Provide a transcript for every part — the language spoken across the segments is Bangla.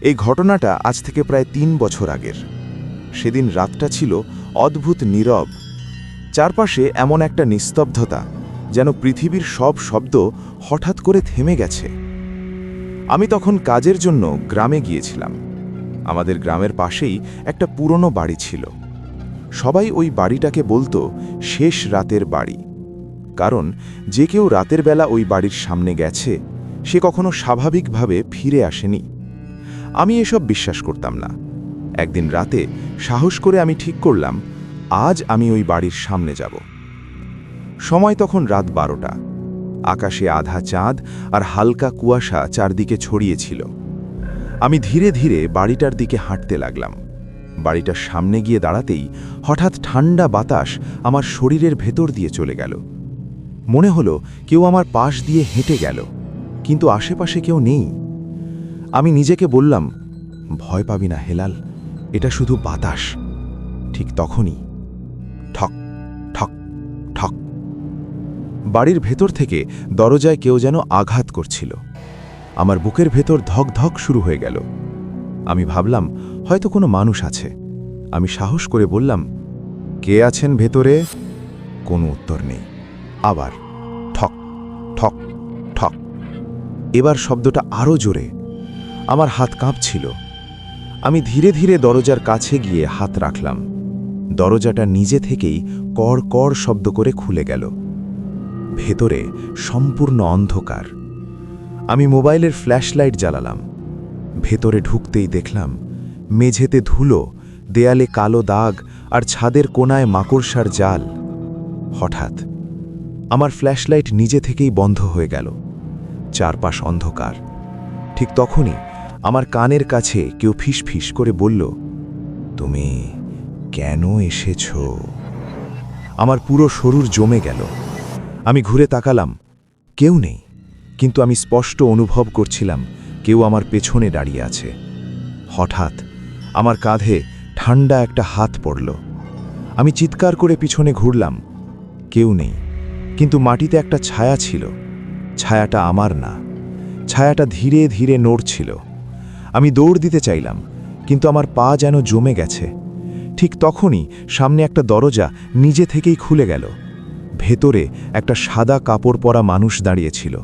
এই ঘটনাটা আজ থেকে প্রায় ৩ বছর আগের। সেদিন রাতটা ছিল অদ্ভুত নীরব। চারপাশে এমন একটা নিস্তব্ধতা, যেন পৃথিবীর সব শব্দ হঠাৎ করে থেমে গেছে। আমি তখন কাজের জন্য গ্রামে গিয়েছিলাম। আমাদের গ্রামের পাশেই একটা পুরনো বাড়ি ছিল। সবাই ওই বাড়িটাকে বলতো শেষ রাতের বাড়ি, কারণ যে কেউ রাতের বেলা ওই বাড়ির সামনে গেছে সে কখনো স্বাভাবিকভাবে ফিরে আসেনি। আমি এসব বিশ্বাস করতাম না। একদিন রাতে সাহস করে আমি ঠিক করলাম, আজ আমি ওই বাড়ির সামনে যাব। সময় তখন রাত 12টা। আকাশে আধা চাঁদ আর হালকা কুয়াশা চারদিকে ছড়িয়েছিল। আমি ধীরে ধীরে বাড়িটার দিকে হাঁটতে লাগলাম। বাড়িটার সামনে গিয়ে দাঁড়াতেই হঠাৎ ঠান্ডা বাতাস আমার শরীরের ভেতর দিয়ে চলে গেল। মনে হলো কেউ আমার পাশ দিয়ে হেঁটে গেল, কিন্তু আশেপাশে কেউ নেই। আমি নিজেকে বললাম, ভয় পাবি না হেলাল, এটা শুধু বাতাস। ঠিক তখনই ঠক ঠক ঠক, বাড়ির ভেতর থেকে দরজায় কেউ যেন আঘাত করছিল। আমার বুকের ভেতর ধক ধক শুরু হয়ে গেল। আমি ভাবলাম হয়তো কোনো মানুষ আছে। আমি সাহস করে বললাম, কে আছেন ভেতরে? কোনো উত্তর নেই। আবার ঠক ঠক ঠক। এবার শব্দটা আরও জোরে। আমার হাত কাঁপছিল। আমি ধীরে ধীরে দরজার কাছে গিয়ে হাত রাখলাম। দরজাটা নিজে থেকেই কড় কড় শব্দ করে খুলে গেল। ভেতরে সম্পূর্ণ অন্ধকার। আমি মোবাইলের ফ্ল্যাশলাইট জ্বালালাম। ভেতরে ঢুকতেই দেখলাম মেঝেতে ধুলো, দেয়ালে কালো দাগ আর ছাদের কোণায় মাকড়সার জাল। হঠাৎ আমার ফ্ল্যাশলাইট নিজে থেকেই বন্ধ হয়ে গেল। চারপাশ অন্ধকার। ঠিক তখনই আমার কানের কাছে কেউ ফিসফিস করে বলল, তুমি কেন এসেছ? আমার পুরো শরীর জমে গেল। আমি ঘুরে তাকালাম, কেউ নেই, কিন্তু আমি স্পষ্ট অনুভব করছিলাম কেউ আমার পেছনে দাঁড়িয়ে আছে। হঠাৎ আমার কাঁধে ঠান্ডা একটা হাত পড়ল। আমি চিৎকার করে পিছনে ঘুরলাম। কেউ নেই, কিন্তু মাটিতে একটা ছায়া ছিল। ছায়াটা আমার না, ছায়াটা ধীরে ধীরে নড়ছিল। আমি দৌড় দিতে চাইলাম, কিন্তু আমার পা যেন জমে গেছে। ঠিক তখনই সামনে একটা দরজা নিজে থেকেই খুলে গেল। ভেতরে একটা সাদা কাপড় পরা মানুষ দাঁড়িয়েছিল।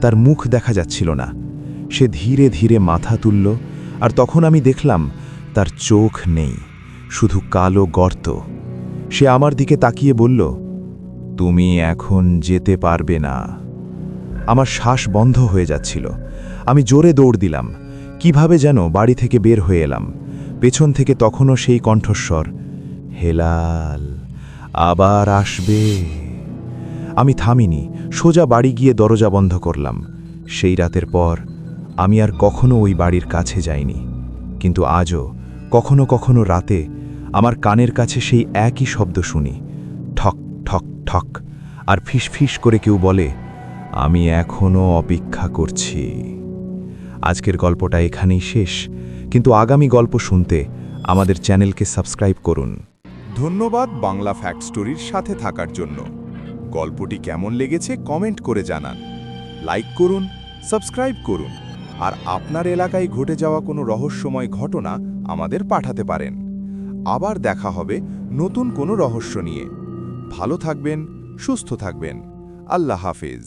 তার মুখ দেখা যাচ্ছিল না। সে ধীরে ধীরে মাথা তুলল, আর তখন আমি দেখলাম তার চোখ নেই, শুধু কালো গর্ত। সে আমার দিকে তাকিয়ে বলল, তুমি এখন যেতে পারবে না। আমার শ্বাস বন্ধ হয়ে যাচ্ছিল। আমি জোরে দৌড় দিলাম। কিভাবে যেন বাড়ি থেকে বের হয়ে এলাম। পেছন থেকে তখনও সেই কণ্ঠস্বর, হেলাল, আবার আসবে। আমি থামিনি, সোজা বাড়ি গিয়ে দরজা বন্ধ করলাম। সেই রাতের পর আমি আর কখনো ওই বাড়ির কাছে যাইনি। কিন্তু আজও কখনো কখনো রাতে আমার কানের কাছে সেই একই শব্দ শুনি, ঠক ঠক ঠক, আর ফিসফিস করে কেউ বলে, আমি এখনো অপেক্ষা করছি। আজকের গল্পটা এখানেই শেষ, কিন্তু আগামী গল্প শুনতে আমাদের চ্যানেলকে সাবস্ক্রাইব করুন। ধন্যবাদ বাংলা ফ্যাক্ট স্টোরির সাথে থাকার জন্য। গল্পটি কেমন লেগেছে কমেন্ট করে জানান, লাইক করুন, সাবস্ক্রাইব করুন, আর আপনার এলাকায় ঘটে যাওয়া কোনো রহস্যময় ঘটনা আমাদের পাঠাতে পারেন। আবার দেখা হবে নতুন কোনো রহস্য নিয়ে। ভালো থাকবেন, সুস্থ থাকবেন। আল্লাহ হাফেজ।